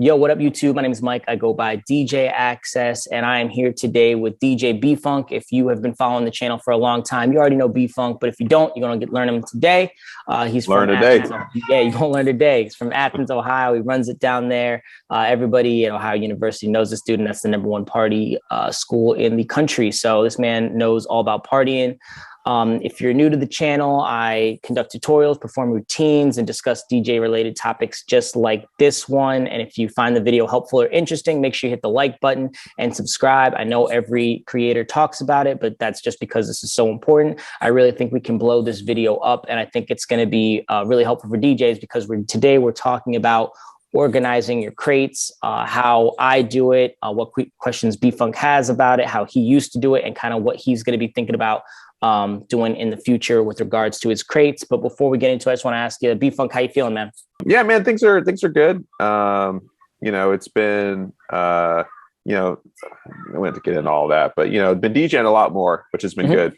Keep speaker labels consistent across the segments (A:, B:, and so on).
A: Yo, what up, YouTube? My name is Mike. I go by DJAXCSS, and I am here today with DJ B-Funk. If you have been following the channel for a long time, you already know B-Funk, but if you don't, you're going to learn him today. He's
B: learn
A: from
B: today.
A: Athens. Yeah, you're going to learn today. He's from Athens, Ohio. He runs it down there. Everybody at Ohio University knows this dude, and that's the #1 party school in the country. So this man knows all about partying. If you're new to the channel, I conduct tutorials, perform routines, and discuss DJ-related topics just like this one. And if you find the video helpful or interesting, make sure you hit the like button and subscribe. I know every creator talks about it, but that's just because this is so important. I really think we can blow this video up, and I think it's going to be really helpful for DJs because today we're talking about organizing your crates, how I do it, what questions B-Funk has about it, how he used to do it, and kind of what he's going to be thinking about doing in the future with regards to his crates. But before we get into it, I just want to ask you, B-Funk, how you feeling, man?
B: Yeah, man, things are good. It's been we don't have to get into all that, but been DJing a lot more, which has been good.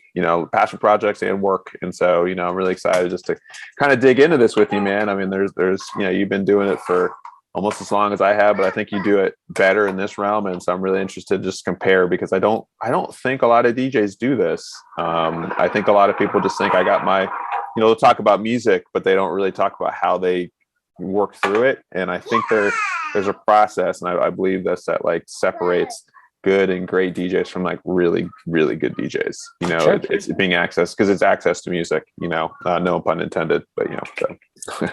B: Passion projects and work, and so I'm really excited just to kind of dig into this with you, man. I mean, there's you've been doing it for almost as long as I have, but I think you do it better in this realm, and so I'm really interested to just compare because I don't think a lot of DJs do this. I think a lot of people just think I got my, they'll talk about music, but they don't really talk about how they work through it. And I think there's a process, and I believe that like separates good and great DJs from like really, really good DJs.
A: Sure.
B: It's being access, because it's access to music, no pun intended, but so.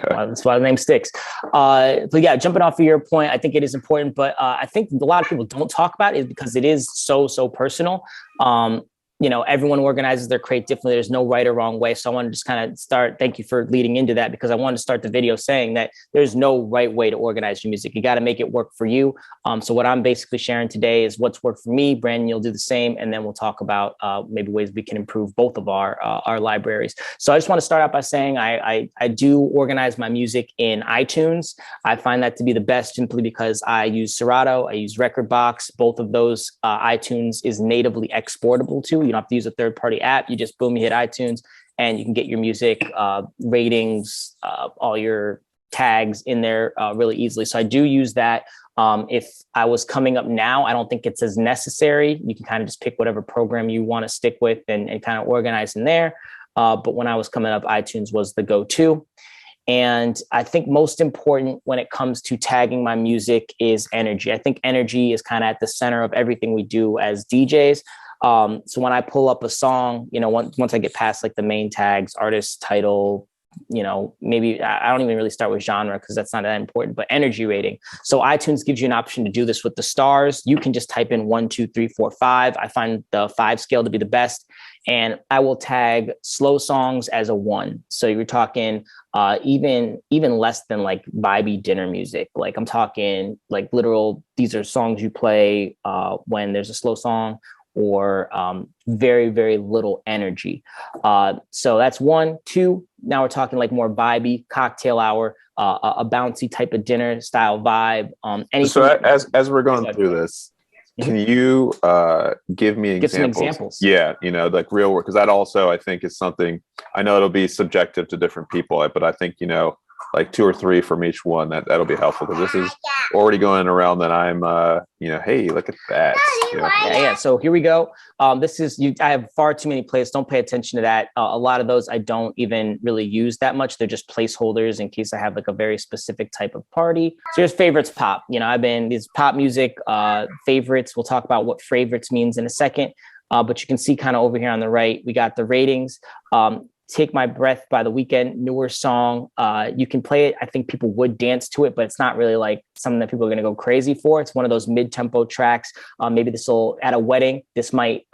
A: That's why the name sticks. But yeah, jumping off of your point, I think it is important, but I think a lot of people don't talk about it because it is so personal. Everyone organizes their crate differently. There's no right or wrong way. So I want to just kind of start. Thank you for leading into that, because I wanted to start the video saying that there's no right way to organize your music. You got to make it work for you. So what I'm basically sharing today is what's worked for me. Brandon, you'll do the same. And then we'll talk about maybe ways we can improve both of our libraries. So I just want to start out by saying I do organize my music in iTunes. I find that to be the best simply because I use Serato, I use Rekordbox. Both of those iTunes is natively exportable to. You don't have to use a third-party app. You just boom, you hit iTunes, and you can get your music ratings, all your tags in there really easily. So I do use that. If I was coming up now, I don't think it's as necessary. You can kind of just pick whatever program you want to stick with and kind of organize in there. But when I was coming up, iTunes was the go-to. And I think most important when it comes to tagging my music is energy. I think energy is kind of at the center of everything we do as DJs. So when I pull up a song, once I get past like the main tags, artist, title, maybe I don't even really start with genre because that's not that important, but energy rating. So iTunes gives you an option to do this with the stars. You can just type in 1, 2, 3, 4, 5. I find the 5 scale to be the best. And I will tag slow songs as a 1. So you're talking even less than like vibey dinner music. Like I'm talking like literal, these are songs you play when there's a slow song, or very, very little energy. So that's 1. 2, now we're talking like more vibey, cocktail hour, a bouncy type of dinner style vibe.
B: So as we're going through this, can you give me examples?
A: Give some examples.
B: Yeah, like real work, because that also I think is something, I know it'll be subjective to different people, but I think like 2 or 3 from each one, that'll be helpful, because this is already going around that I'm hey, look at that.
A: Yeah. So here we go. This is I have far too many playlists. Don't pay attention to that. A lot of those I don't even really use that much. They're just placeholders in case I have like a very specific type of party. So here's favorites pop. I've been these pop music favorites. We'll talk about what favorites means in a second. But you can see kind of over here on the right, we got the ratings. Take My Breath by The Weeknd, newer song. You can play it. I think people would dance to it, but it's not really like something that people are going to go crazy for. It's one of those mid-tempo tracks. Maybe this will, at a wedding, this might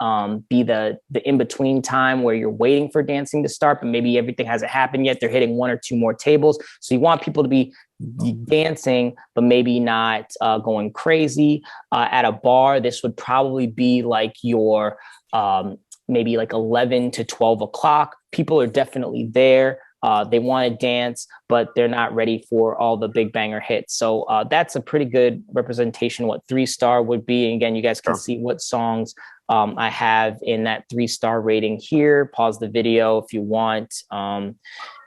A: be the in-between time where you're waiting for dancing to start, but maybe everything hasn't happened yet. They're hitting 1 or 2 more tables. So you want people to be dancing, but maybe not going crazy. At a bar, this would probably be like your maybe like 11 to 12 o'clock. People are definitely there. They want to dance, but they're not ready for all the big banger hits. So that's a pretty good representation of what 3-star would be. And again, you guys can see what songs I have in that 3-star rating here. Pause the video if you want. And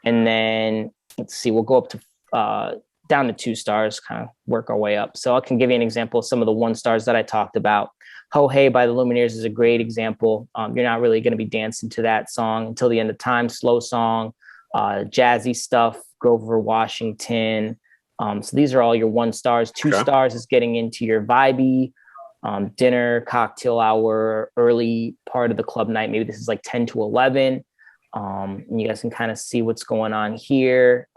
A: then let's see, we'll go up to down to 2 stars, kind of work our way up. So I can give you an example of some of the 1 stars that I talked about. Ho Hey by the Lumineers is a great example. You're not really going to be dancing to that song until the end of time. Slow song, jazzy stuff, Grover Washington. So these are all your 1 stars. 2 stars is getting into your vibey, dinner, cocktail hour, early part of the club night. Maybe this is like 10 to 11. And you guys can kind of see what's going on here.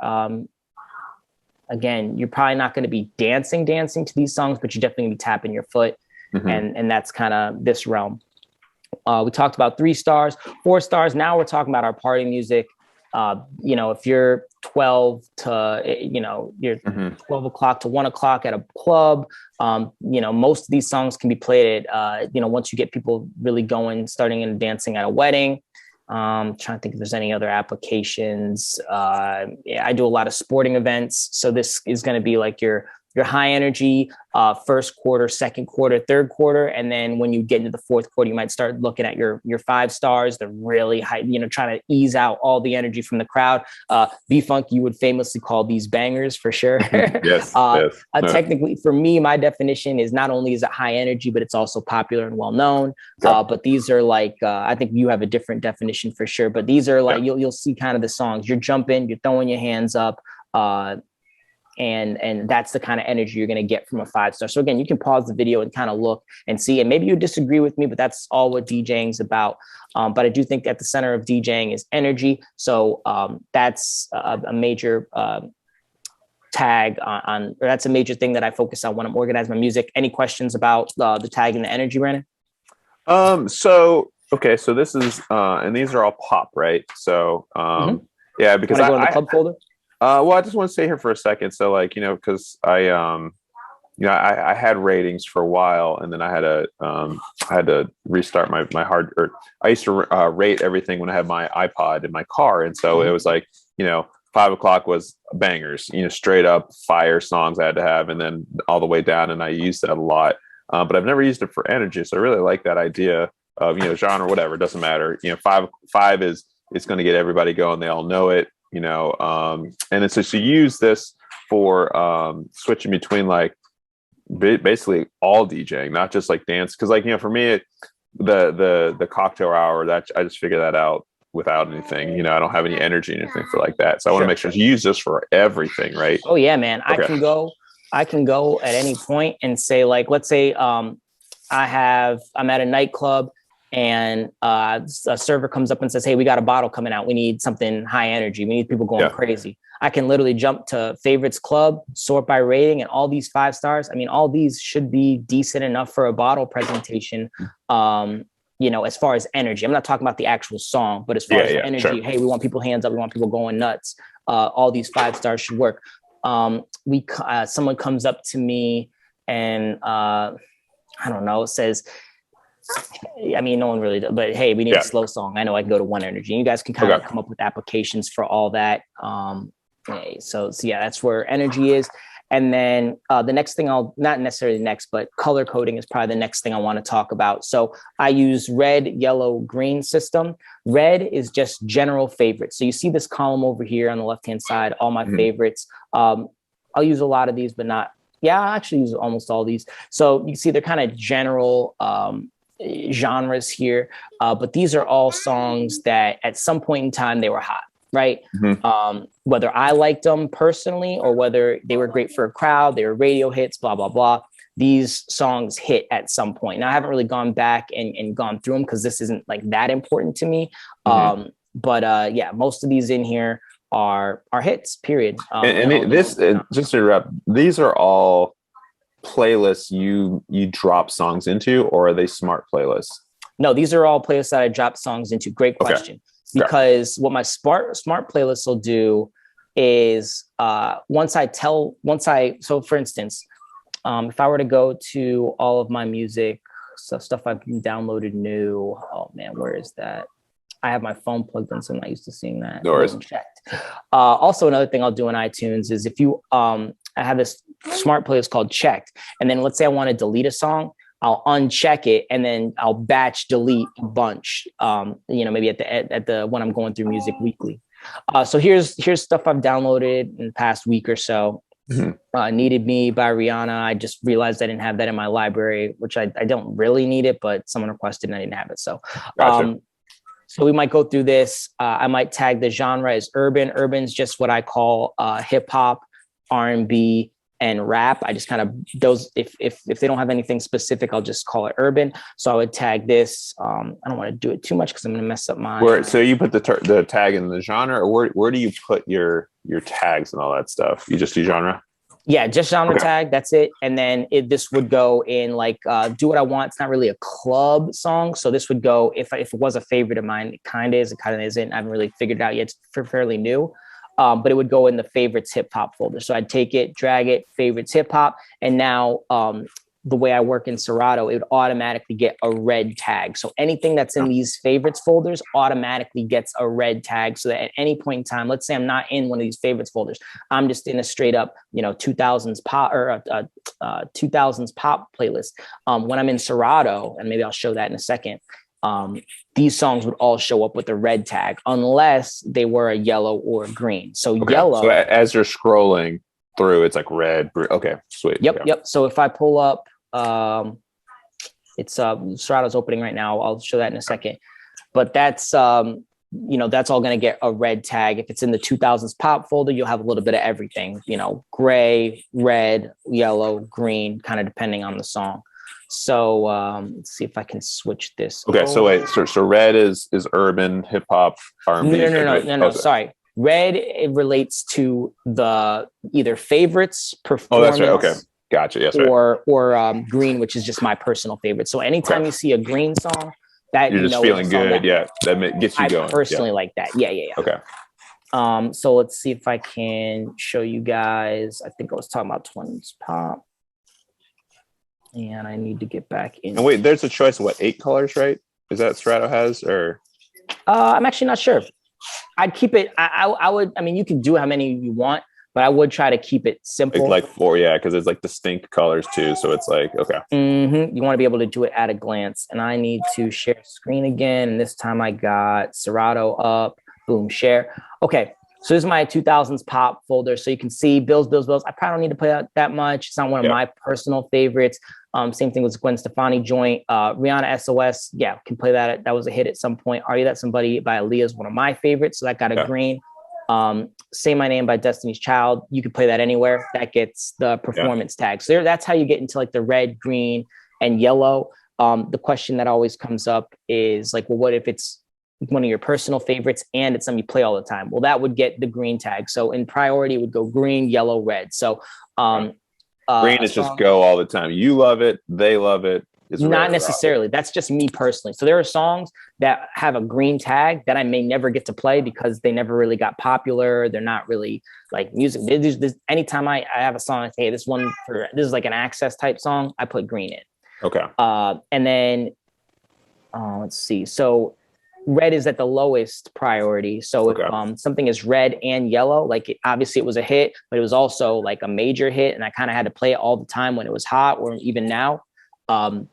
A: Again, you're probably not going to be dancing to these songs, but you're definitely going to be tapping your foot. And that's kind of this realm. We talked about 3 stars, 4 stars. Now we're talking about our party music. You know, if you're 12 to, you know, you're 12 o'clock to 1 o'clock at a club, you know, most of these songs can be played at, you know, once you get people really going, starting and dancing at a wedding. Trying to think if there's any other applications. Yeah, I do a lot of sporting events. So this is going to be like your high energy, first quarter, second quarter, third quarter. And then when you get into the fourth quarter, you might start looking at your 5 stars, the really high, you know, trying to ease out all the energy from the crowd. FUNK, you would famously call these bangers for sure.
B: Yes.
A: Technically, for me, my definition is not only is it high energy, but it's also popular and well known. But these are like, I think you have a different definition for sure. But these are like, you'll see kind of the songs. You're jumping, you're throwing your hands up. And that's the kind of energy you're going to get from a 5 star. So again, you can pause the video and kind of look and see, and maybe you disagree with me, but that's all what DJing is about. But I do think at the center of DJing is energy. So that's a major tag on, or that's a major thing that I focus on when I'm organizing my music. Any questions about the tag and the energy, Brandon?
B: Okay, so this is, and these are all pop, right? So yeah, because
A: I go in the club folder.
B: Well, I just want to stay here for a second. So like, you know, because I had ratings for a while, and then I had to restart my hard, or I used to rate everything when I had my iPod in my car. And so it was like, you know, 5 o'clock was bangers, you know, straight up fire songs I had to have, and then all the way down. And I used that a lot, but I've never used it for energy. So I really like that idea of, you know, genre, whatever, it doesn't matter. You know, five is, it's going to get everybody going. They all know it. You know, and it's just to use this for switching between like basically all DJing, not just like dance. Because like, you know, for me, the cocktail hour, that I just figured that out without anything. You know, I don't have any energy or anything for like that. So I want to make sure to use this for everything, right?
A: Oh yeah, man. Okay. I can go at any point and say, like, let's say I'm at a nightclub. And a server comes up and says, hey, we got a bottle coming out. We need something high energy. We need people going crazy. I can literally jump to favorites club, sort by rating, and all these 5 stars. I mean, all these should be decent enough for a bottle presentation. You know, as far as energy, I'm not talking about the actual song, but as far as energy, hey, we want people hands up. We want people going nuts. All these 5 stars should work. Someone comes up to me and I don't know, says, I mean, no one really does, but hey, we need a slow song. I know I can go to 1 energy. You guys can kind of come up with applications for all that. So yeah, that's where energy is. And then the next thing not necessarily next, but color coding is probably the next thing I want to talk about. So I use red, yellow, green system. Red is just general favorites. So you see this column over here on the left-hand side, all my favorites. I'll use a lot of these, but not, I actually use almost all these. So you can see they're kind of general genres here, but these are all songs that at some point in time they were hot, right? Whether I liked them personally or whether they were great for a crowd, they were radio hits, blah blah blah. These songs hit at some point. Now I haven't really gone back and gone through them because this isn't like that important to me. But yeah, most of these in here are hits, period.
B: Just to interrupt, these are all playlists you drop songs into, or are they smart playlists?
A: No, these are all playlists that I drop songs into. Great question. Because what my smart playlist will do is so for instance, if I were to go to all of my music, stuff I've downloaded new, oh man, where is that? I have my phone plugged in, so I'm not used to seeing that.
B: No worries.
A: Also, another thing I'll do in iTunes is if you, I have this smart playlist called Checked. And then let's say I want to delete a song, I'll uncheck it and then I'll batch delete a bunch, you know, maybe at the when I'm going through Music Weekly. So here's stuff I've downloaded in the past week or so. Needed Me by Rihanna. I just realized I didn't have that in my library, which I don't really need it, but someone requested and I didn't have it. So,
B: Gotcha.
A: so we might go through this. I might tag the genre as urban. Urban's just what I call hip hop, R&B, and rap. I just kind of those if they don't have anything specific, I'll just call it urban. So I would tag this. I don't want to do it too much because I'm going to mess up my.
B: So you put the tag in the genre, or where do you put your tags and all that stuff? You just do genre?
A: Yeah, just genre tag. That's it. And then this would go in like Do What I Want. It's not really a club song. So this would go, if it was a favorite of mine, it kind of is, it kind of isn't. I haven't really figured it out yet. It's fairly new. But it would go in the favorites hip hop folder. So I'd take it, drag it, favorites hip hop. And now the way I work in Serato, it would automatically get a red tag. So anything that's in these favorites folders automatically gets a red tag. So that at any point in time, let's say I'm not in one of these favorites folders, I'm just in a straight up, 2000s pop or 2000s pop playlist. When I'm in Serato, and maybe I'll show that in a second, these songs would all show up with a red tag unless they were a yellow or a green. So yellow. So
B: as you're scrolling through, it's like red. Okay, sweet.
A: Yep. So if I pull up, it's Serato's opening right now. I'll show that in a second. But that's that's all going to get a red tag. If it's in the 2000s pop folder, you'll have a little bit of everything. Gray, red, yellow, green, kind of depending on the song. So let's see if I can switch this.
B: Okay, so wait, so red is urban, hip hop, R&B.
A: No. Sorry, red, it relates to the either favorites, performance.
B: Oh, that's right. Okay, gotcha. Yes,
A: or green, which is just my personal favorite. So anytime you see a green song, that
B: you're just feeling good. That gets you going.
A: I personally like that. Yeah.
B: Okay.
A: So let's see if I can show you guys. I think I was talking about 20s pop. And I need to get back in.
B: And wait, there's a choice of 8 colors, right? Is that Serato has, or?
A: I'm actually not sure. I'd keep it. I would. I mean, you can do how many you want, but I would try to keep it simple.
B: Like 4, yeah, because it's like distinct colors too. So it's like okay.
A: You want to be able to do it at a glance. And I need to share screen again. And this time I got Serato up. Boom, share. Okay. So this is my 2000s pop folder. So you can see Bills. I probably don't need to play out that much. It's not one of my personal favorites. Same thing with Gwen Stefani joint. Rihanna SOS. Yeah, can play that. That was a hit at some point. Are You That Somebody by Aaliyah is one of my favorites. So that got a green. Say My Name by Destiny's Child. You could play that anywhere. That gets the performance tag. So that's how you get into like the red, green, and yellow. The question that always comes up is like, well, what if it's one of your personal favorites and it's something you play all the time? Well, that would get the green tag. So in priority, it would go green, yellow, red. So
B: green is just go all the time. You love it. They love it. It's
A: not necessarily. That's just me personally. So there are songs that have a green tag that I may never get to play because they never really got popular. They're not really like music. Anytime I have a song, I say, hey, this is like an Access type song, I put green in.
B: Okay.
A: And then let's see. So red is at the lowest priority. So if something is red and yellow, like obviously it was a hit, but it was also like a major hit, and I kind of had to play it all the time when it was hot, or even now,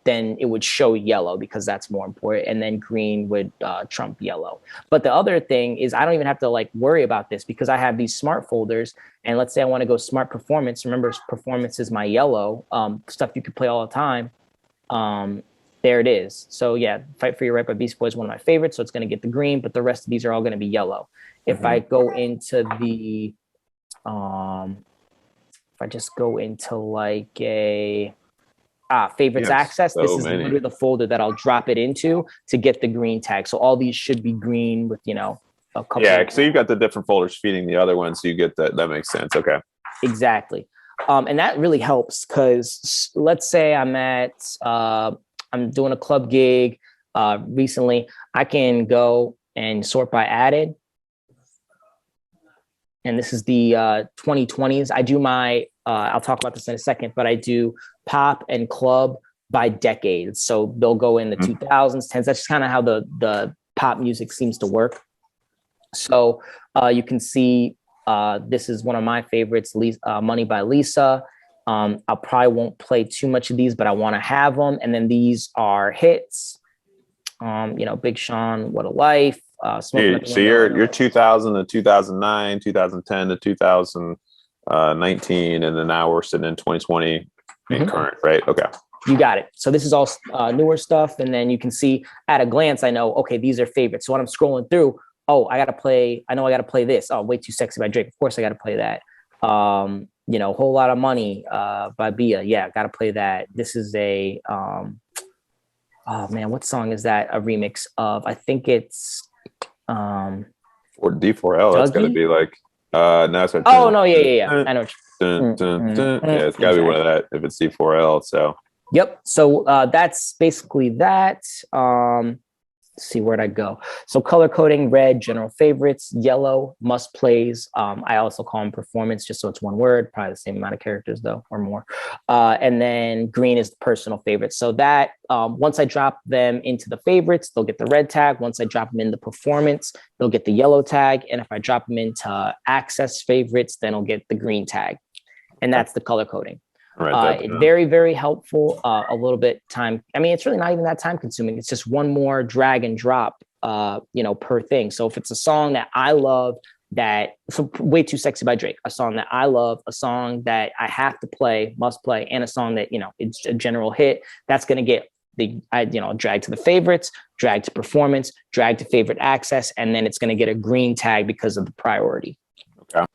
A: then it would show yellow because that's more important. And then green would trump yellow. But the other thing is I don't even have to like worry about this because I have these smart folders. And let's say I want to go smart performance. Remember, performance is my yellow stuff you could play all the time. There it is. So yeah, Fight for Your Right by Beast Boys is one of my favorites. So it's going to get the green, but the rest of these are all going to be yellow. If I go into the, if I just go into like a favorites access, this is literally the folder that I'll drop it into to get the green tag. So all these should be green with, a couple.
B: Yeah. So you've got the different folders feeding the other ones. So you get that. That makes sense. Okay.
A: Exactly. And that really helps because let's say I'm doing a club gig recently. I can go and sort by added. And this is the 2020s. I do my, I'll talk about this in a second, but I do pop and club by decades. So they'll go in the 2000s, 10s. That's just kind of how the pop music seems to work. So you can see this is one of my favorites, Money by Lisa. I probably won't play too much of these, but I want to have them. And then these are hits. Big Sean, What a Life. So
B: you're 2000 to 2009, 2010 to 2000. 19, and then now we're sitting in 2020 in current, right? Okay.
A: You got it. So this is all newer stuff. And then you can see at a glance, I know, okay, these are favorites. So when I'm scrolling through, oh, I know I got to play this. Oh, Way Too Sexy by Drake. Of course I got to play that. Whole Lot of Money by Bia. Yeah, got to play that. This is a, oh man, what song is that a remix of? I think it's
B: or D4L. That's got to be like, no, it's
A: oh no, yeah. I know.
B: Yeah, it's got to be one of that if it's D4L. So.
A: Yep. So that's basically that. Let's see, where'd I go? So color coding: red, general favorites; yellow, must plays. I also call them performance, just so it's one word, probably the same amount of characters though, or more. And then green is personal favorites. So that once I drop them into the favorites, they'll get the red tag. Once I drop them in the performance, they'll get the yellow tag. And if I drop them into access favorites, then I'll get the green tag. And that's the color coding. It's very, very helpful. A little bit time. I mean, it's really not even that time consuming. It's just one more drag and drop, per thing. So if it's a song that I love, so Way Too Sexy by Drake, a song that I love, a song that I have to play, must play, and a song that, it's a general hit, that's going to get drag to the favorites, drag to performance, drag to favorite access, and then it's going to get a green tag because of the priority. Okay.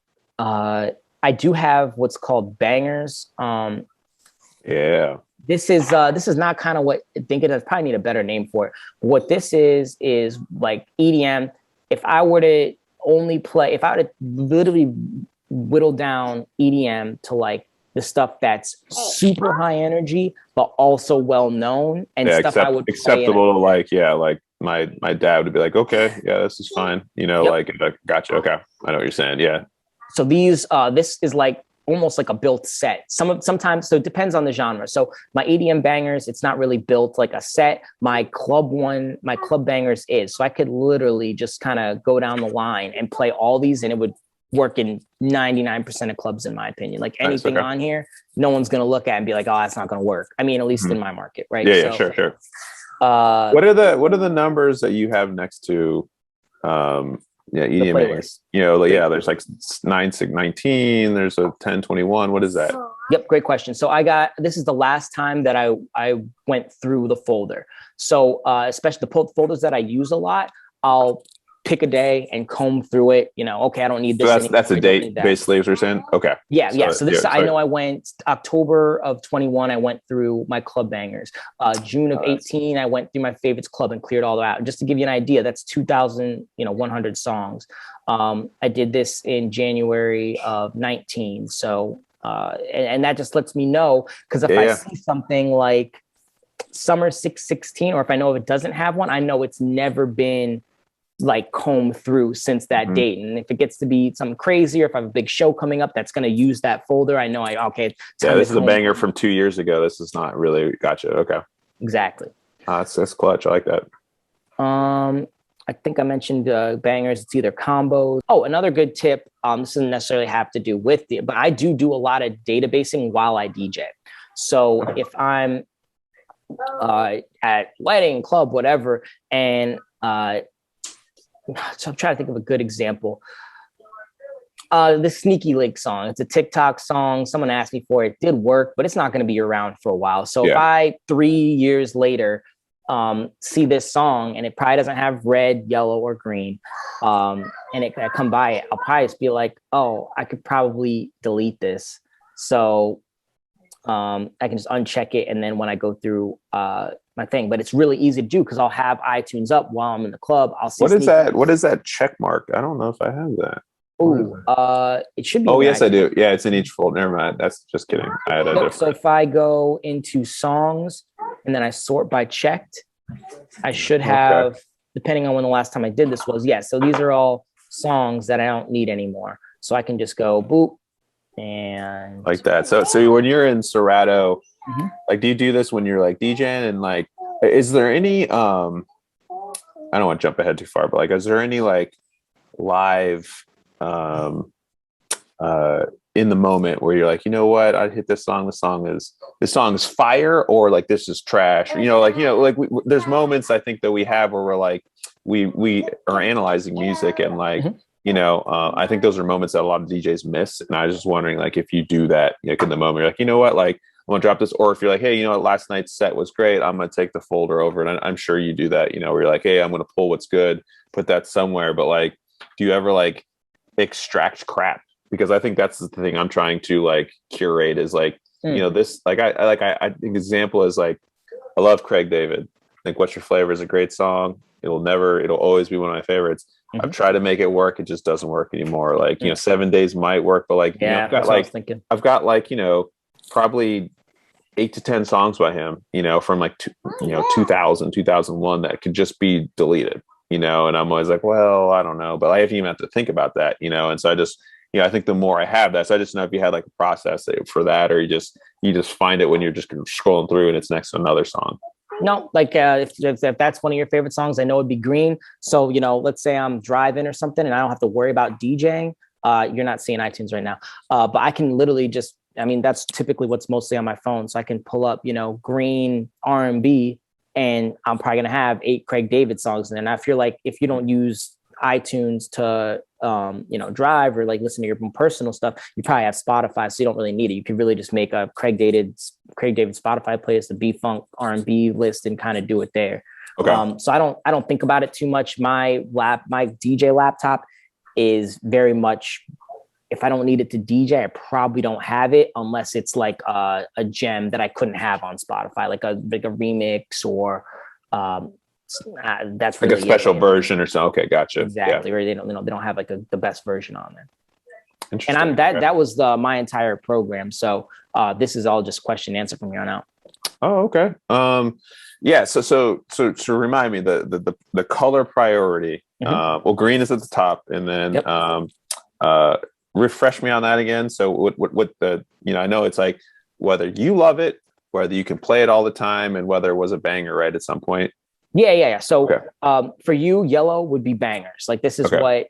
A: I do have what's called bangers.
B: Yeah.
A: This is not kind of what I think it is. Probably need a better name for it. But what this is like EDM. If I were to literally whittle down EDM to like the stuff that's super high energy, but also well known and stuff I would
B: acceptable. Like my dad would be like, okay, yeah, this is fine. Like gotcha. Okay, I know what you're saying. Yeah.
A: So this is like almost like a built set. Sometimes, so it depends on the genre. So my EDM bangers, it's not really built like a set. My club bangers is. So I could literally just kind of go down the line and play all these, and it would work in 99% of clubs, in my opinion. Like anything on here, no one's gonna look at and be like, oh, that's not gonna work. I mean, at least in my market, right?
B: Yeah, sure. What are the numbers that you have next to EDM? There's like 9-19, there's a 10-21. What is that?
A: Yep, great question. So this is the last time that I went through the folder. So especially the folders that I use a lot, I'll pick a day and comb through it. Okay, I don't need this.
B: So that's a date, basically, as you're saying? Okay.
A: Yeah. So this, I know I went October of 21, I went through my club bangers. June of 18, I went through my favorites club and cleared all that out. Just to give you an idea, that's 2,100 songs. I did this in January of 19. So, and that just lets me know, because if I see something like Summer 616, or if I know if it doesn't have one, I know it's never been like combed through since that date. And if it gets to be something crazy, or if I have a big show coming up that's going to use that folder, I know
B: this is a banger from 2 years ago. This is not really gotcha. Okay.
A: Exactly.
B: That's clutch. I like that.
A: I think I mentioned bangers. It's either combos. Oh, another good tip. This doesn't necessarily have to do with it, but I do a lot of databasing while I DJ. So if I'm at wedding, club, whatever, and so I'm trying to think of a good example. The Sneaky Link song. It's a TikTok song. Someone asked me for it. It did work, but it's not going to be around for a while. So if I 3 years later see this song and it probably doesn't have red, yellow, or green, and I come by it, I'll probably just be like, oh, I could probably delete this. So I can just uncheck it, and then when I go through my thing, but it's really easy to do because I'll have iTunes up while I'm in the club. I'll see.
B: What is that check mark? I don't know if I have that.
A: Oh, it should be.
B: Oh, yes, I do. Yeah, it's in each folder. Never mind. That's just kidding. I had a different.
A: So if I go into songs and then I sort by checked, I should have, depending on when the last time I did this was, so these are all songs that I don't need anymore. So I can just go boop and
B: like that. So when you're in Serato, like, do you do this when you're like DJing, and like, is there any I don't want to jump ahead too far, but like, is there any like live in the moment where you're like, you know what, I hit this song, this song is fire, or like, this is trash, there's moments I think that we have where we're like, we are analyzing music, and like I think those are moments that a lot of DJs miss. And I was just wondering, like, if you do that, like in the moment, you're like, you know what, like I'm gonna drop this, or if you're like, hey, you know what, last night's set was great, I'm gonna take the folder over, and I'm sure you do that, where you're like, hey, I'm gonna pull what's good, put that somewhere. But like, do you ever like extract crap? Because I think that's the thing I'm trying to like curate is like, this, like I think example is like, I love Craig David. Like, What's Your Flavor is a great song. It'll always be one of my favorites. I've tried to make it work. It just doesn't work anymore. Like, 7 days might work, but like, I've got like, probably 8 to 10 songs by him, from like, 2000, 2001 that could just be deleted, and I'm always like, well, I don't know, but I haven't even have to think about that, and so I just, I think the more I have that, so I just know if you had like a process for that, or you just find it when you're just scrolling through and it's next to another song.
A: No, like if that's one of your favorite songs, I know it'd be Green. So, let's say I'm driving or something and I don't have to worry about DJing. You're not seeing iTunes right now. But I can literally that's typically what's mostly on my phone. So I can pull up, Green R&B, and I'm probably going to have 8 Craig David songs. And then I feel like if you don't use iTunes to, drive or like listen to your own personal stuff, you probably have Spotify, so you don't really need it. You could really just make a Craig David Spotify playlist, a B-Funk R&B list, and kind of do it there. Okay. So I don't think about it too much. My DJ laptop is very much, if I don't need it to DJ, I probably don't have it unless it's like a gem that I couldn't have on Spotify, like a remix or that's
B: like a special version or so. Okay, gotcha.
A: Exactly. Yeah. Or they don't have like the best version on there. And that was my entire program. So this is all just question and answer from here on out.
B: Oh, okay. Yeah. So remind me the color priority. Well, green is at the top, and then refresh me on that again. So what the I know it's like whether you love it, whether you can play it all the time, and whether it was a banger right at some point.
A: Yeah. So for you, yellow would be bangers. Like this is what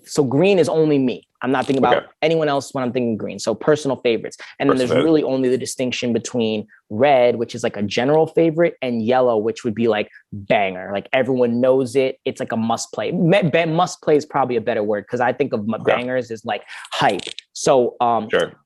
A: so green is only me. I'm not thinking about anyone else when I'm thinking green. So personal favorites. And then there's really only the distinction between red, which is like a general favorite, and yellow, which would be like banger. Like everyone knows it. It's like a must play. Must play is probably a better word, because I think of bangers as like hype. So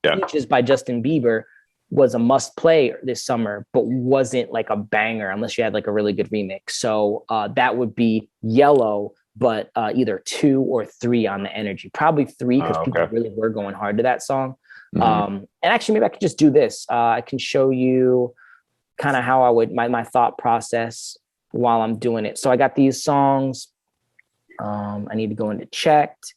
A: Peaches by Justin Bieber was a must play this summer, but wasn't like a banger unless you had like a really good remix. So that would be yellow, but either 2 or 3 on the energy. Probably 3, because people really were going hard to that song. And actually, maybe I could just do this. I can show you kind of how I would my thought process while I'm doing it. So I got these songs. I need to go into checked.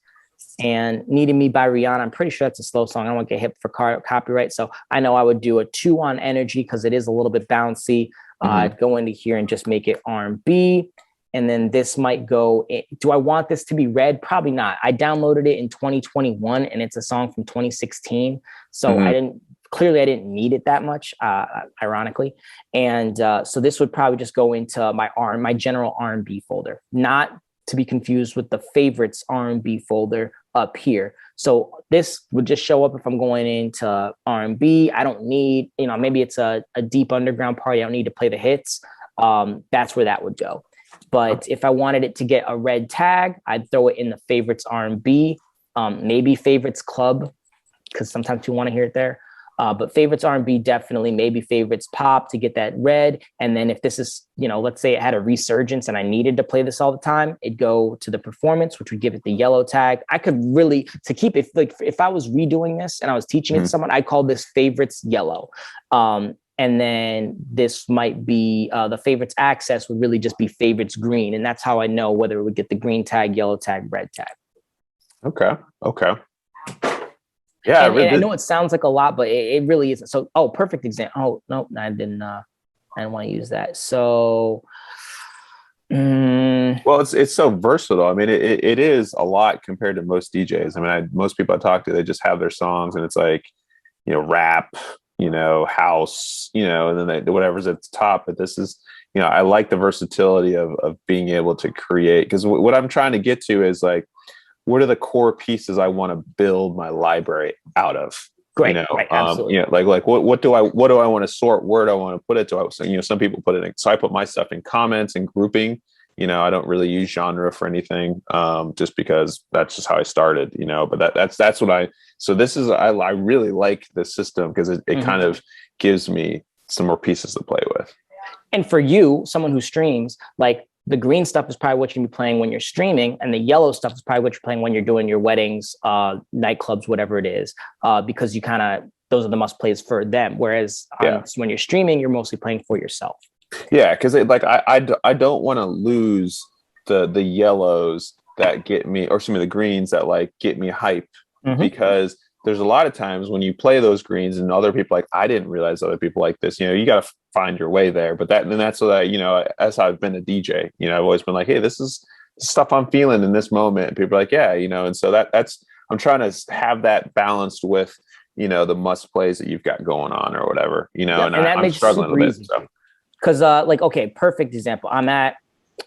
A: And Needed Me by Rihanna. I'm pretty sure that's a slow song. I don't want to get hit for copyright. So I know I would do a 2 on energy because it is a little bit bouncy. I'd go into here and just make it R&B. And then this might go, do I want this to be red? Probably not. I downloaded it in 2021 and it's a song from 2016. So I didn't need it that much, ironically. And so this would probably just go into my general R&B folder, not to be confused with the favorites R&B folder up here. So this would just show up if I'm going into R&B. I don't need, maybe it's a deep underground party. I don't need to play the hits. That's where that would go. But if I wanted it to get a red tag, I'd throw it in the favorites R&B, maybe favorites club, because sometimes you want to hear it there. But favorites R&B, definitely, maybe favorites pop to get that red. And then if this is, let's say it had a resurgence and I needed to play this all the time, it'd go to the performance, which would give it the yellow tag. I could really, to keep it, like if I was redoing this and I was teaching it to someone, I'd call this favorites yellow. And then this might be the favorites access would really just be favorites green. And that's how I know whether it would get the green tag, yellow tag, red tag.
B: Okay. Yeah,
A: and I know it sounds like a lot, but it really isn't. So, perfect example. Oh, no, I didn't want to use that. So,
B: well, it's so versatile. I mean, it is a lot compared to most DJs. I mean, most people I talk to, they just have their songs and it's like, rap, house, and then whatever's at the top. But this is, I like the versatility of being able to create, because what I'm trying to get to is like, what are the core pieces I want to build my library out of?
A: Great, right, absolutely.
B: Like what do I want to sort? Where do I want to put it? Some people put it in. So I put my stuff in comments and grouping. You know, I don't really use genre for anything, just because that's just how I started. You know, but that's what I. So this is I really like this system because it kind of gives me some more pieces to play with.
A: And for you, someone who streams, like the green stuff is probably what you're gonna be playing when you're streaming, and the yellow stuff is probably what you're playing when you're doing your weddings, nightclubs, whatever it is, because you kind of those are the must plays for them. Whereas when you're streaming, you're mostly playing for yourself.
B: Yeah, because like I don't want to lose the yellows that get me, or some of the greens that like get me hype, because there's a lot of times when you play those greens and other people like, I didn't realize other people like this. You know, you got to find your way there. But that's what you know, as I've been a DJ, you know, I've always been like, hey, this is stuff I'm feeling in this moment. And people are like, yeah, you know, and so that's I'm trying to have that balanced with, you know, the must plays that you've got going on or whatever, you know, and I'm struggling a bit. So.
A: Cause like, okay, perfect example. I'm at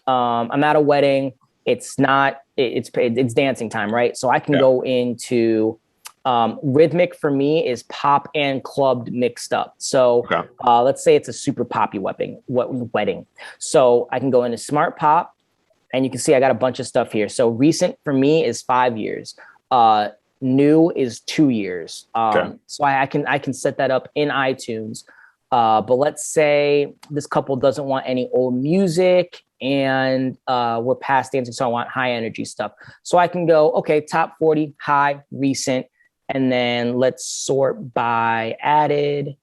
A: a wedding. It's dancing time, right? So I can go into rhythmic. For me is pop and clubbed mixed up. So let's say it's a super poppy wedding. So I can go into smart pop, and you can see I got a bunch of stuff here. So recent for me is 5 years. New is 2 years. So I can set that up in iTunes. But let's say this couple doesn't want any old music, and we're past dancing, so I want high energy stuff. So I can go, okay, top 40, high, recent, and then let's sort by added.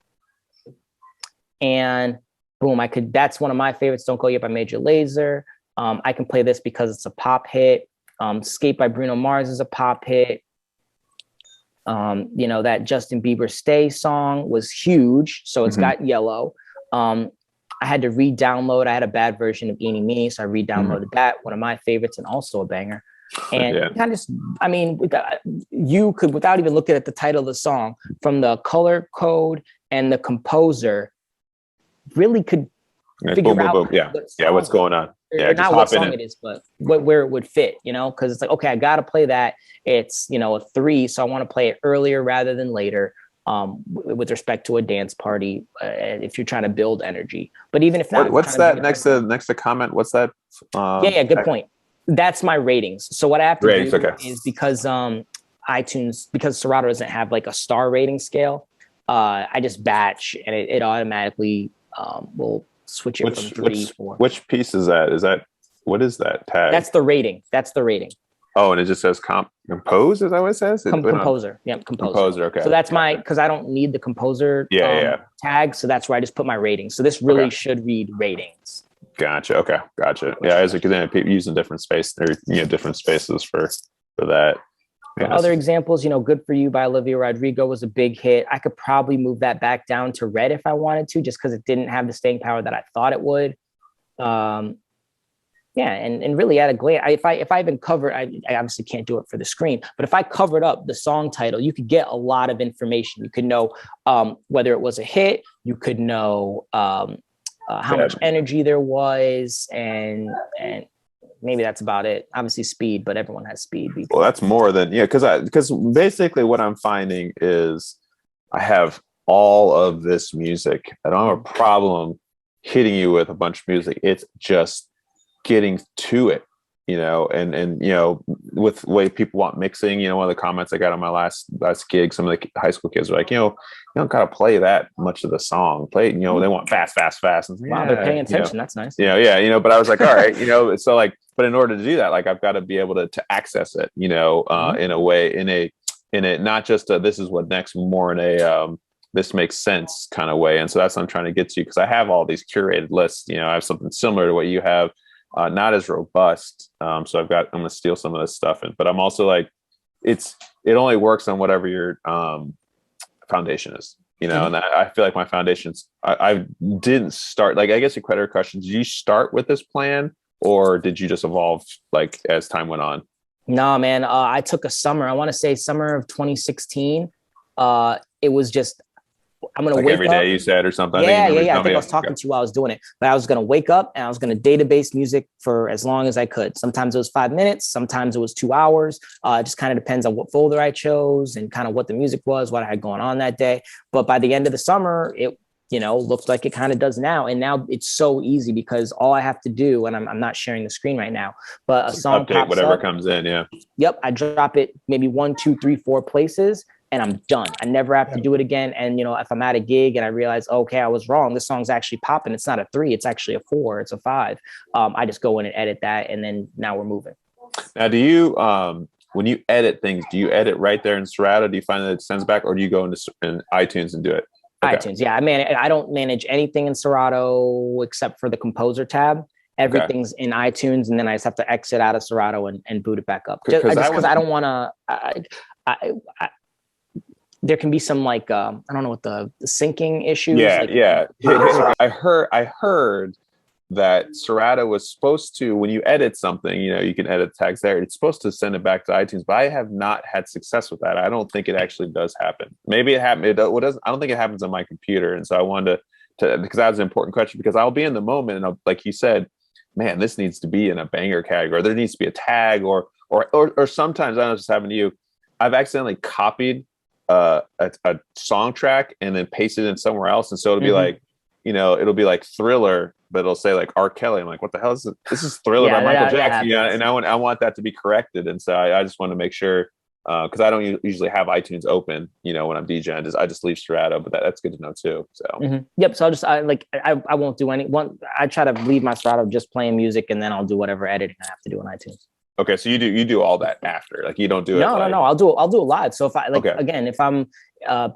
A: And boom, that's one of my favorites, Don't Go Yet by Major Lazer. I can play this because it's a pop hit. Skate by Bruno Mars is a pop hit. You know, that Justin Bieber Stay song was huge. So it's got yellow. I had to re-download. I had a bad version of Eenie Meenie, so I re-downloaded that. One of my favorites, and also a banger. And kind of, I mean, you could, without even looking at the title of the song, from the color code and the composer, really could figure out
B: what's going on.
A: Or not what song it is, but where it would fit, you know, because it's like, okay, I got to play that. It's, you know, a 3, so I want to play it earlier rather than later, with respect to a dance party, if you're trying to build energy. But even if not,
B: what's that next to comment? What's that?
A: Good point. That's my ratings. So what I have to do is, because iTunes, because Serato doesn't have like a star rating scale, I just batch, and it automatically will switch it from 3, 4.
B: Which piece is that? What is that tag?
A: That's the rating.
B: Oh, and it just says compose. Is that what it says?
A: Composer. Yeah, composer. Okay. So that's because I don't need the composer tag. So that's where I just put my rating. So this really should read ratings.
B: Gotcha. Okay. Gotcha. Yeah. As because then people using different space, or different spaces for that.
A: Yeah. Other examples, Good For You by Olivia Rodrigo was a big hit. I could probably move that back down to red if I wanted to, just because it didn't have the staying power that I thought it would. And really at a glance, if I even covered, I obviously can't do it for the screen, but if I covered up the song title, you could get a lot of information. You could know whether it was a hit. You could know how much energy there was, and maybe that's about it. Obviously speed, but everyone has speed.
B: Well, that's more than, because basically what I'm finding is I have all of this music. I don't have a problem hitting you with a bunch of music. It's just getting to it, and with the way people want mixing. One of the comments I got on my last gig, some of the high school kids were like, you don't gotta play that much of the song. Play, they want fast. And,
A: wow, they're paying attention. That's nice.
B: But I was like, all right, so like, but in order to do that, like, I've got to be able to access it, in a way, in a not just a, this is what next, more in a this makes sense kind of way. And so that's what I'm trying to get to, because I have all these curated lists. I have something similar to what you have. Not as robust. So I'm going to steal some of this stuff. But I'm also like, it only works on whatever your foundation is, and I feel like my foundations, I didn't start, like, I guess the creditor question, did you start with this plan, or did you just evolve like as time went on?
A: No, man. I took a summer, I want to say summer of 2016. It was just, I'm going to wake
B: every
A: up.
B: Day you said, or something.
A: Yeah. I think I was talking to you while I was doing it, but I was going to wake up and I was going to database music for as long as I could. Sometimes it was 5 minutes. Sometimes it was 2 hours. It just kind of depends on what folder I chose and kind of what the music was, what I had going on that day. But by the end of the summer, looked like it kind of does now. And now it's so easy because all I have to do, and I'm not sharing the screen right now, but a song
B: update
A: pops
B: whatever
A: up.
B: comes in. Yeah.
A: Yep. I drop it maybe 1, 2, 3, 4 places and I'm done. I never have to do it again. And, if I'm at a gig and I realize, okay, I was wrong, this song's actually popping. It's not a 3, it's actually a 4, it's a 5. I just go in and edit that. And then now we're moving.
B: Now, do you, when you edit things, do you edit right there in Serato? Do you find that it sends back, or do you go into in iTunes and do it?
A: Okay. iTunes. Yeah. I don't manage anything in Serato except for the composer tab. Everything's in iTunes, and then I just have to exit out of Serato and boot it back up. Just because I don't want to, there can be some I don't know what the syncing issues.
B: Yeah. I heard that Serato was supposed to, when you edit something, you can edit tags there. It's supposed to send it back to iTunes, but I have not had success with that. I don't think it actually does happen. Maybe it happened. I don't think it happens on my computer. And so I wanted to because that was an important question, because I'll be in the moment and like you said, man, this needs to be in a banger category. There needs to be a tag or sometimes, I don't know if it's happened to you, I've accidentally copied a song track and then pasted it in somewhere else. And so it'll be like, it'll be like Thriller, but it'll say like R. Kelly. I'm like, what the hell is this? This is Thriller by Michael Jackson. Yeah, and I want that to be corrected. And so I just want to make sure, because I don't usually have iTunes open, when I'm DJing. I just leave Serato, but that's good to know too. So
A: Yep. So I won't do I try to leave my Serato just playing music, and then I'll do whatever editing I have to do on iTunes.
B: Okay, so you do all that after, like you don't do it.
A: No, I'll do it live. So if I again, if I'm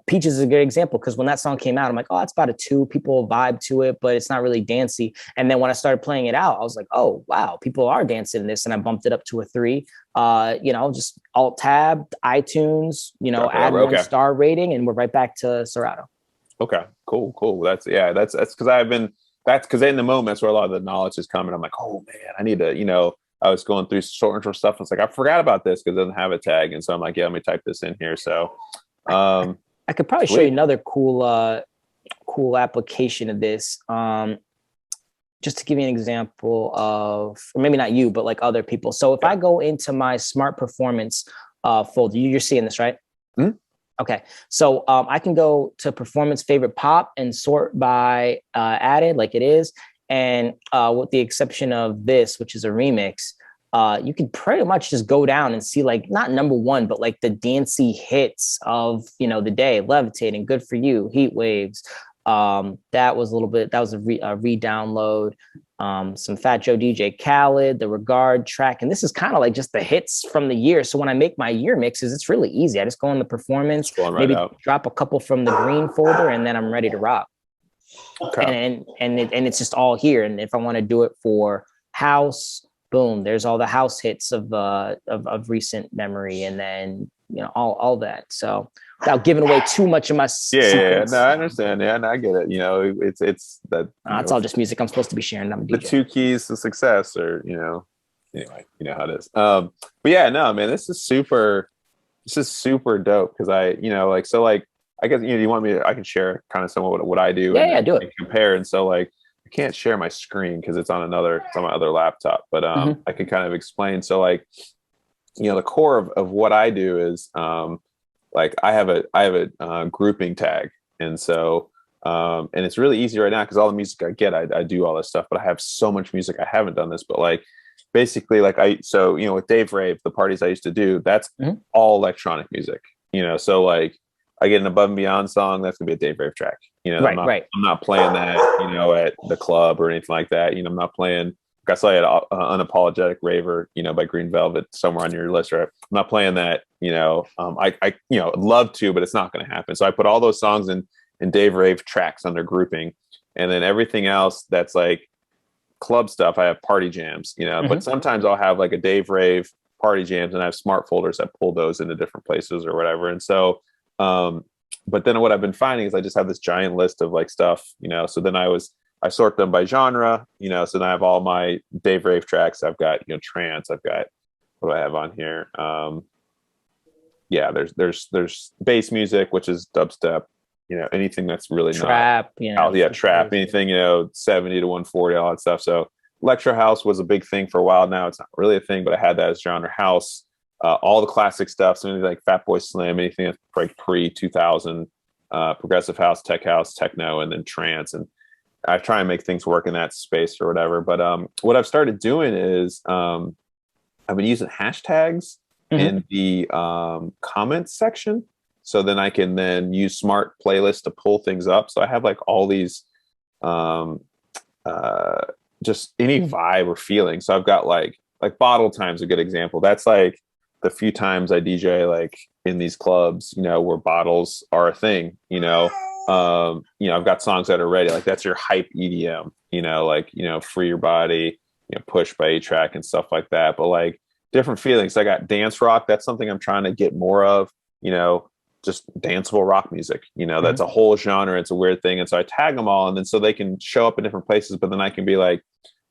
A: Peaches is a good example, because when that song came out, I'm like, oh, it's about a 2. People vibe to it, but it's not really dancey. And then when I started playing it out, I was like, oh wow, people are dancing in this, and I bumped it up to a 3. Just alt tab iTunes, add 1 star rating, and we're right back to Serato.
B: Okay, cool. That's because that's because in the moment that's where a lot of the knowledge is coming. I'm like, oh man, I need to, I was going through short intro stuff. It's like, I forgot about this because it doesn't have a tag. And so I'm like, yeah, let me type this in here. So
A: I could probably show you another cool application of this. Just to give you an example of, or maybe not you, but like other people. So if I go into my smart performance folder, you're seeing this, right?
B: Mm-hmm.
A: Okay. So I can go to performance favorite pop and sort by added like it is. And with the exception of this, which is a remix, you can pretty much just go down and see like not number 1, but like the dancey hits of, the day. Levitating, Good For You, Heat Waves. That was a re-download. Some Fat Joe DJ Khaled, the Regard track. And this is kind of like just the hits from the year. So when I make my year mixes, it's really easy. I just go in the performance, maybe drop a couple from the green folder, and then I'm ready to rock. Okay. And it's just all here. And if I want to do it for house, boom, there's all the house hits of recent memory, and then all that. So without giving away too much of my secrets.
B: No, I understand. Yeah, no, I get it. It's that.
A: It's all just music I'm supposed to be sharing. I'm a DJ.
B: The 2 keys to success, or anyway, how it is. But yeah, no, man, this is super dope because I guess you want me to, I can share kind of some of what I do.
A: Yeah, do it.
B: Compare. And so I can't share my screen because it's on my other laptop, but I can kind of explain. So the core of what I do is I have a grouping tag. And so and it's really easy right now because all the music I get, I do all this stuff, but I have so much music. I haven't done this, but basically with Dave Rave, the parties I used to do, that's all electronic music, so I get an Above and Beyond song, that's gonna be a Dave Rave track.
A: Right.
B: I'm not playing that, at the club or anything like that. I'm not playing. I saw you had Unapologetic Raver, by Green Velvet somewhere on your list, right? I'm not playing that. I love to, but it's not going to happen. So I put all those songs in Dave Rave tracks under grouping, and then everything else that's like club stuff, I have party jams. But sometimes I'll have like a Dave Rave party jams, and I have smart folders that pull those into different places or whatever. And so. But then what I've been finding is I just have this giant list of stuff, so then I sort them by genre, so then I have all my Dave Rave tracks. I've got, trance. I've got, what do I have on here? There's bass music, which is dubstep, anything that's really
A: trap,
B: trap, anything, 70 to 140, all that stuff. So electro house was a big thing for a while. Now it's not really a thing, but I had that as genre. House, all the classic stuff, so anything like Fatboy Slim, anything that's like pre-2000, progressive house, tech house, techno, and then trance. And I try and make things work in that space or whatever. But what I've started doing is I've been using hashtags in the comments section. So then I can then use smart playlists to pull things up. So I have like all these just any vibe or feeling. So I've got like Bottle Time's a good example. That's like the few times I DJ like in these clubs, where bottles are a thing, I've got songs that are ready. Like that's your hype EDM, Free Your Body, Push by A-Track and stuff like that. But like different feelings. I got dance rock. That's something I'm trying to get more of, just danceable rock music, that's a whole genre. It's a weird thing. And so I tag them all, and then so they can show up in different places, but then I can be like,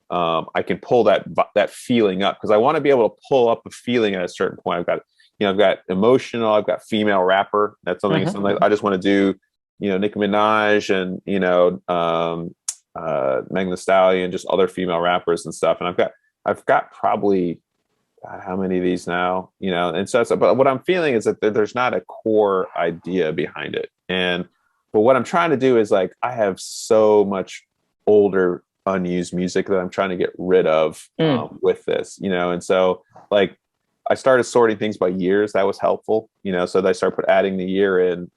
B: I can pull that feeling up, because I want to be able to pull up a feeling at a certain point. I've got emotional, I've got female rapper. That's something I just want to do, Nicki Minaj and, Megan Thee Stallion, just other female rappers and stuff. And I've got probably, God, how many of these now, and so but what I'm feeling is that there's not a core idea behind it. But what I'm trying to do is like, I have so much older unused music that I'm trying to get rid of with this, and so like I started sorting things by years. That was helpful, so I started adding the year in,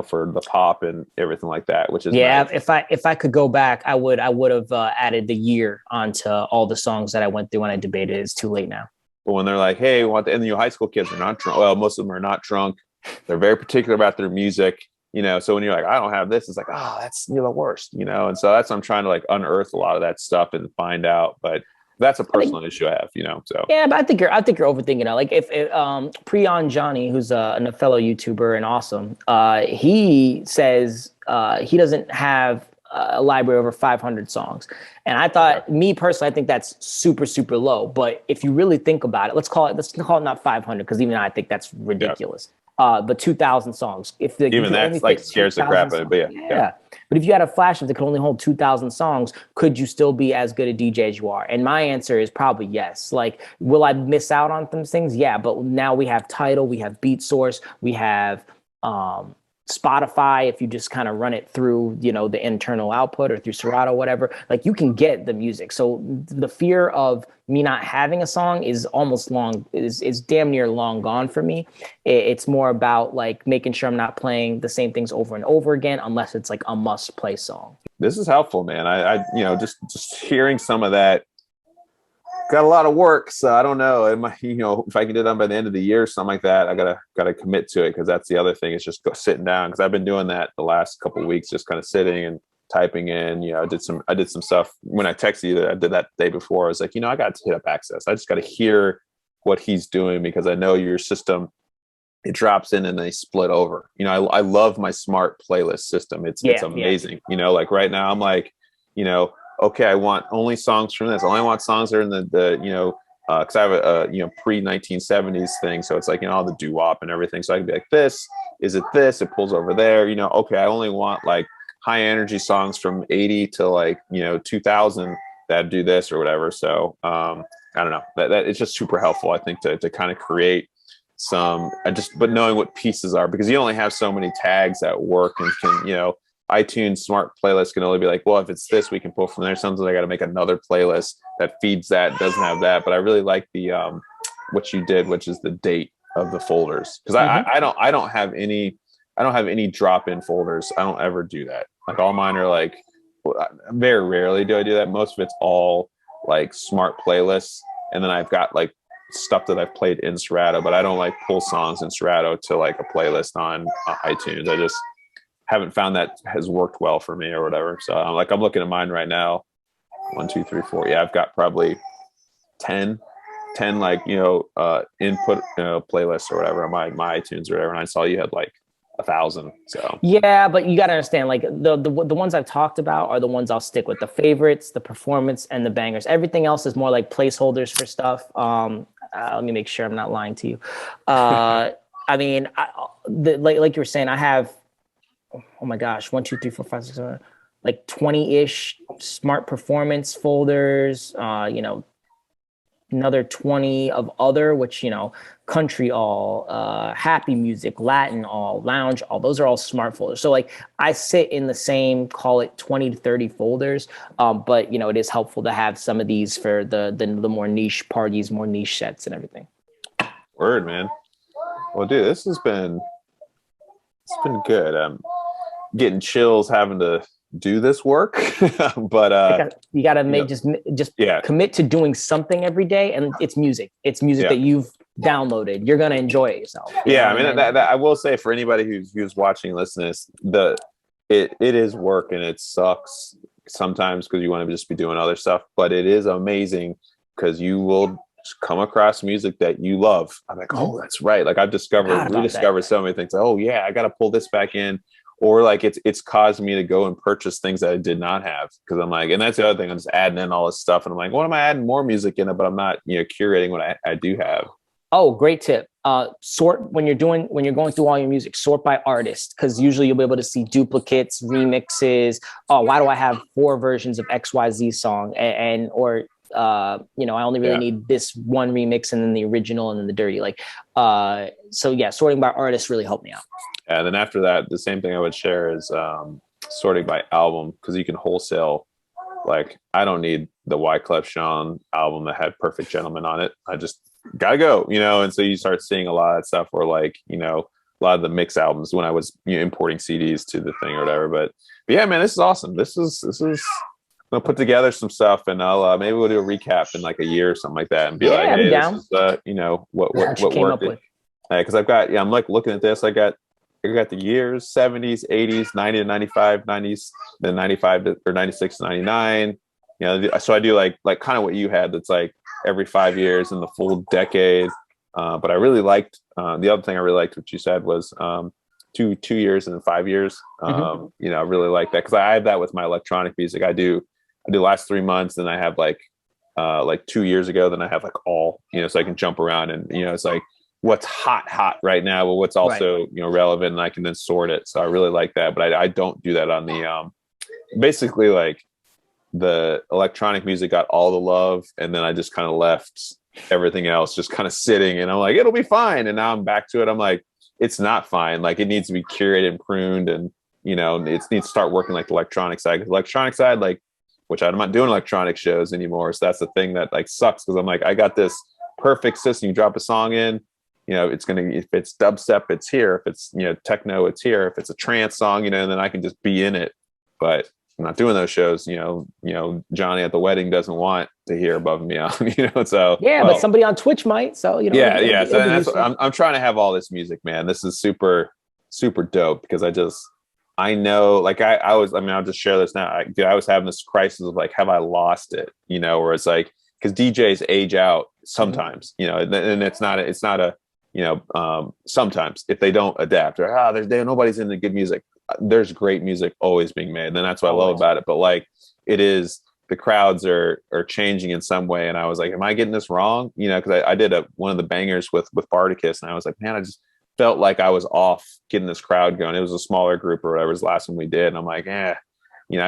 B: for the pop and everything like that, which is nice.
A: If I could go back, I would have added the year onto all the songs that I went through when I debated. It's too late now.
B: But when they're like, hey, we want the, and high school kids are not drunk. Well, most of them are not drunk. They're very particular about their music, so when you're like, I don't have this, it's like, oh, that's the worst, and so that's, I'm trying to like unearth a lot of that stuff and find out. But that's a personal issue I have, so. Yeah,
A: but I think you're overthinking it. Like if Prion Johnny, who's a fellow YouTuber and awesome, he says he doesn't have a library over 500 songs. And I thought, me personally, I think that's super, super low. But if you really think about it, let's call it not 500, because even I think that's ridiculous. But 2,000 songs.
B: Even that's like scares the crap out of it. Yeah.
A: But if you had a flash drive that could only hold 2,000 songs, could you still be as good a DJ as you are? And my answer is probably yes. Like, will I miss out on some things? Yeah, but now we have Tidal, we have Beat Source, we have Spotify. If you just kind of run it through, the internal output or through Serato, whatever, like you can get the music. So the fear of me not having a song is is damn near long gone for me. It's more about like making sure I'm not playing the same things over and over again, unless it's like a must play song.
B: This is helpful, man. I just hearing some of that. Got a lot of work, so I don't know. If I can get it done by the end of the year or something like that, I gotta commit to it, because that's the other thing. Is just sitting down, because I've been doing that the last couple of weeks, just kind of sitting and typing in. I did some stuff when I texted you. That I did that the day before. I was like, I got to hit up Access. I just got to hear what he's doing, because I know your system, it drops in and they split over. I love my smart playlist system. It's amazing. Like right now I'm like, okay, I want only songs from this. I only want songs that are in the because I have a pre-1970s thing, so it's like all the doo-wop and everything. So I can be like, this is it. This it pulls over there. Okay, I only want like high energy songs from 80 to like 2000 that do this or whatever. So I don't know. That it's just super helpful, I think, to kind of create some but knowing what pieces are, because you only have so many tags that work, and can iTunes smart playlist can only be like, well, if it's this, we can pull from there. Sometimes I got to make another playlist that feeds that, doesn't have that. But I really like the what you did, which is the date of the folders, because I don't have any drop-in folders. I don't ever do that. Like all mine are like, very rarely do I do that. Most of it's all like smart playlists, and then I've got like stuff that I've played in Serato, but I don't like pull songs in Serato to like a playlist on iTunes. I just haven't found that has worked well for me or whatever. So I'm looking at mine right now. 1, 2, 3, 4. Yeah, I've got probably 10 like, input, playlists or whatever on my iTunes or whatever. And I saw you had like 1,000. So
A: yeah, but you got to understand, like the ones I've talked about are the ones I'll stick with: the favorites, the performance, and the bangers. Everything else is more like placeholders for stuff. Let me make sure I'm not lying to you. I mean, like you were saying, I have, oh my gosh, 1, 2, 3, 4, 5, 6, 7, like 20-ish smart performance folders, another 20 of other, which, you know, country all, happy music, Latin all, lounge all, those are all smart folders. So like I sit in the same, call it 20 to 30 folders. But you know, it is helpful to have some of these for the more niche parties, more niche sets and everything.
B: Word, man. Well, dude, it's been good. I'm getting chills having to do this work, but
A: you gotta make just
B: yeah,
A: commit to doing something every day, and it's music. It's music that you've downloaded. You're gonna enjoy it yourself.
B: Yeah, I mean, that I will say for anybody who's watching, listening, it is work and it sucks sometimes because you want to just be doing other stuff, but it is amazing because you will come across music that you love. I'm like, oh, that's right. Like I've rediscovered so many things. Oh yeah, I got to pull this back in. Or like it's caused me to go and purchase things that I did not have because I'm like, and that's the other thing. I'm just adding in all this stuff, and I'm like, what am I adding more music in it? But I'm not, curating what I do have.
A: Oh, great tip. Sort when you're going through all your music, sort by artist, because usually you'll be able to see duplicates, remixes. Oh, why do I have 4 versions of XYZ song? Or I only really need this one remix and then the original and then the dirty. Like, so yeah, sorting by artist really helped me out.
B: And then after that, the same thing I would share is sorting by album because you can wholesale. Like, I don't need the Wyclef Jean album that had Perfect Gentleman on it. I just gotta go, and so you start seeing a lot of stuff where like, a lot of the mix albums when I was importing CDs to the thing or whatever. But yeah, man, this is awesome. This is I'm gonna put together some stuff and I'll maybe we'll do a recap in like a year or something like that and be like, hey, this is what worked. Because I'm like looking at this. I got the years 70s, 80s, 90 to 95, 90s, then 95 to or 96 to 99. So I do like kind of what you had. That's like every 5 years in the full decade. But I really liked the other thing I really liked what you said was 2 years and then 5 years. I really like that because I have that with my electronic music. I do last 3 months, and I have like 2 years ago, then I have like all, so I can jump around and it's like what's hot right now, but what's also relevant, and I can then sort it. So I really like that, but I don't do that on the basically like the electronic music got all the love, and then I just kind of left everything else just kind of sitting, and I'm like, it'll be fine. And now I'm back to it. I'm like, it's not fine. Like it needs to be curated and pruned, and it needs to start working like the electronic side. Electronic side, like, which I'm not doing electronic shows anymore. So that's the thing that like sucks because I'm like, I got this perfect system. You drop a song in, it's if it's dubstep, it's here. If it's techno, it's here. If it's a trance song, and then I can just be in it. But I'm not doing those shows. Johnny at the wedding doesn't want to hear Above and Beyond. So
A: but somebody on Twitch might. So
B: yeah. So that's I'm trying to have all this music, man. This is super, super dope because I know, like I'll just share this now. I was having this crisis of like, have I lost it? Where it's like, because DJs age out sometimes, and it's not a sometimes if they don't adapt or nobody's into good music. There's great music always being made, and that's what I love about it. But like, it is the crowds are changing in some way, and I was like, am I getting this wrong? Because I did one of the bangers with Bardicus, and I was like, man, I just felt like I was off getting this crowd going. It was a smaller group or whatever was the last one we did, and I'm like, I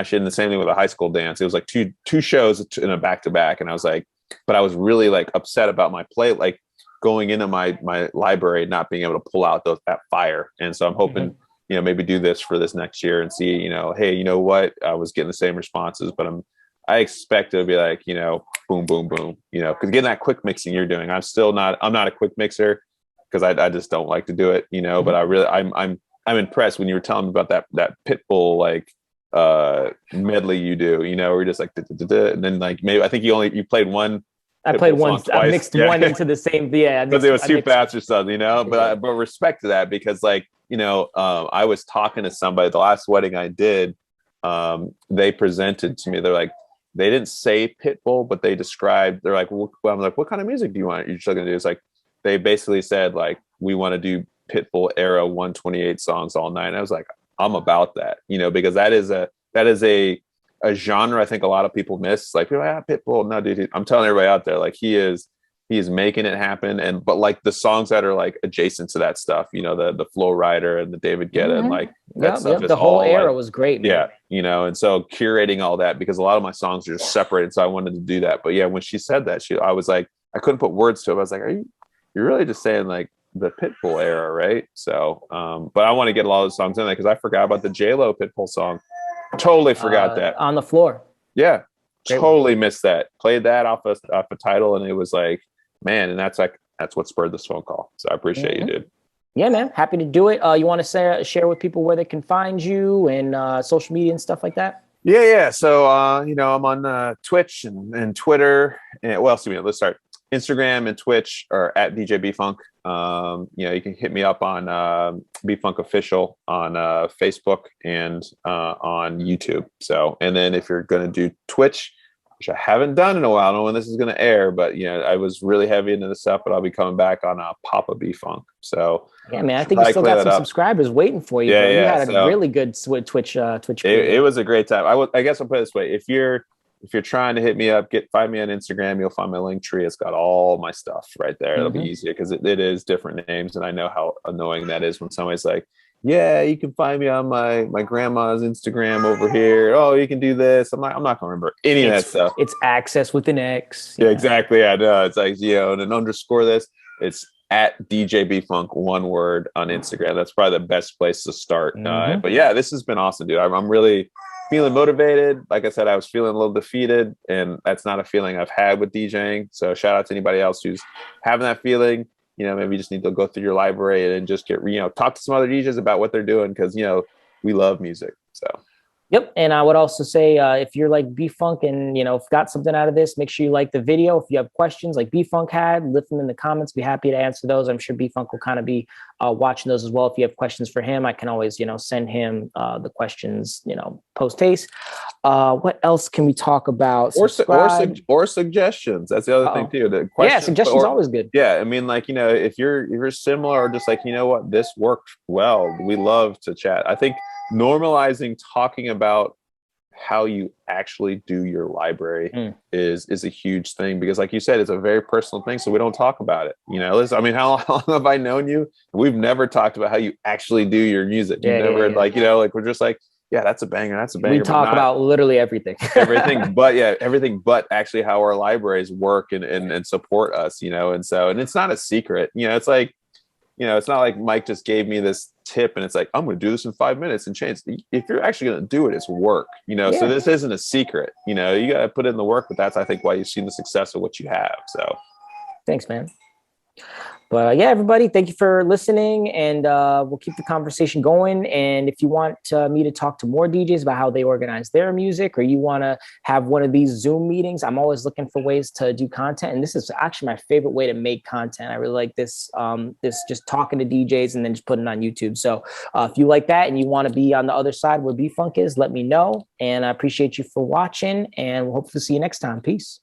B: should do the same thing with a high school dance. It was like two shows in a back to back, and I was like, but I was really like upset about my play, like going into my library not being able to pull out that fire, and so I'm hoping. Maybe do this for this next year and see, hey, what? I was getting the same responses, but I expect it to be like, boom, boom, boom, because getting that quick mixing you're doing, I'm not a quick mixer because I just don't like to do it, but I'm impressed when you were telling me about that Pitbull, like, medley you do, where you're just like, and then like, maybe I think you played one.
A: I played one. I mixed one into the same. Yeah,
B: but it was too fast or something, But respect to that because, like, I was talking to somebody the last wedding I did. They presented to me. They're like, they didn't say Pitbull, but they described. They're like, well, I'm like, what kind of music do you want? You're still gonna do? It's like they basically said like, we want to do Pitbull era 128 songs all night. And I was like, I'm about that, because that is a genre I think a lot of people miss. Like, Pitbull, no, dude. I'm telling everybody out there, like he is making it happen. But like the songs that are like adjacent to that stuff, the Flow Rider and the David Guetta, and like that stuff. The
A: whole era was great, man.
B: Yeah, and so curating all that because a lot of my songs are just separated. So I wanted to do that. But yeah, when she said that, I was like, I couldn't put words to it. I was like, you're really just saying like the Pitbull era, right? So, but I want to get a lot of those songs in there because I forgot about the J-Lo Pitbull song. Totally forgot that.
A: On the Floor.
B: Yeah,
A: Great
B: totally missed that. Played that off a title, and it was like, man, and that's what spurred this phone call. So I appreciate you, dude.
A: Yeah, man. Happy to do it. You want to share with people where they can find you and social media and stuff like that?
B: Yeah. So, I'm on Twitch and Twitter. And what else do we know? Let's start. Instagram and Twitch are at DJ BFunk. You can hit me up on BFunk Official on Facebook and on YouTube. So, and then if you're going to do Twitch, which I haven't done in a while, I don't know when this is going to air, but I was really heavy into the stuff, but I'll be coming back on Papa BFunk. So
A: yeah, man, I think you still got some subscribers waiting for you.
B: Yeah,
A: you had a really good Twitch.
B: It was a great time. I guess I'll put it this way: if you're trying to hit me up, find me on Instagram. You'll find my link tree. It's got all my stuff right there. It'll be easier because it is different names, and I know how annoying that is when somebody's like, yeah, you can find me on my grandma's Instagram over here. Oh, you can do this. I'm not gonna remember any of that stuff.
A: It's Access with an X.
B: Yeah, exactly. I know. It's like, and an underscore this. It's at DJ BFunk, one word on Instagram. That's probably the best place to start. But yeah, this has been awesome, dude. I'm really feeling motivated. Like I said, I was feeling a little defeated, and that's not a feeling I've had with DJing. So shout out to anybody else who's having that feeling. Maybe you just need to go through your library and just get, talk to some other DJs about what they're doing because, we love music. So.
A: Yep. And I would also say if you're like BFunk and, got something out of this, make sure you like the video. If you have questions like BFunk had, leave them in the comments. Be happy to answer those. I'm sure BFunk will kind of be watching those as well. If you have questions for him, I can always, send him the questions, post haste. What else can we talk about?
B: Or suggestions. That's the other thing too.
A: Suggestions are always good.
B: Yeah. I mean, like, if you're similar or just like, what, this worked well. We love to chat. I think normalizing talking about how you actually do your library is a huge thing because like you said, it's a very personal thing. So we don't talk about it. Listen, I mean, how long have I known you? We've never talked about how you actually do your music. Like, we're just like, yeah, that's a banger. That's a banger.
A: We talk about literally everything,
B: everything but actually how our libraries work and support us, and it's not a secret, it's like, it's not like Mike just gave me this tip and it's like, I'm going to do this in 5 minutes and change. If you're actually going to do it, it's work, so this isn't a secret, you got to put in the work, but that's, I think, why you've seen the success of what you have. So
A: thanks, man. But yeah, everybody, thank you for listening, and we'll keep the conversation going. And if you want me to talk to more DJs about how they organize their music, or you want to have one of these Zoom meetings, I'm always looking for ways to do content. And this is actually my favorite way to make content. I really like this, this just talking to DJs and then just putting it on YouTube. So if you like that and you want to be on the other side where BFunk is, let me know. And I appreciate you for watching, and we'll hopefully see you next time. Peace.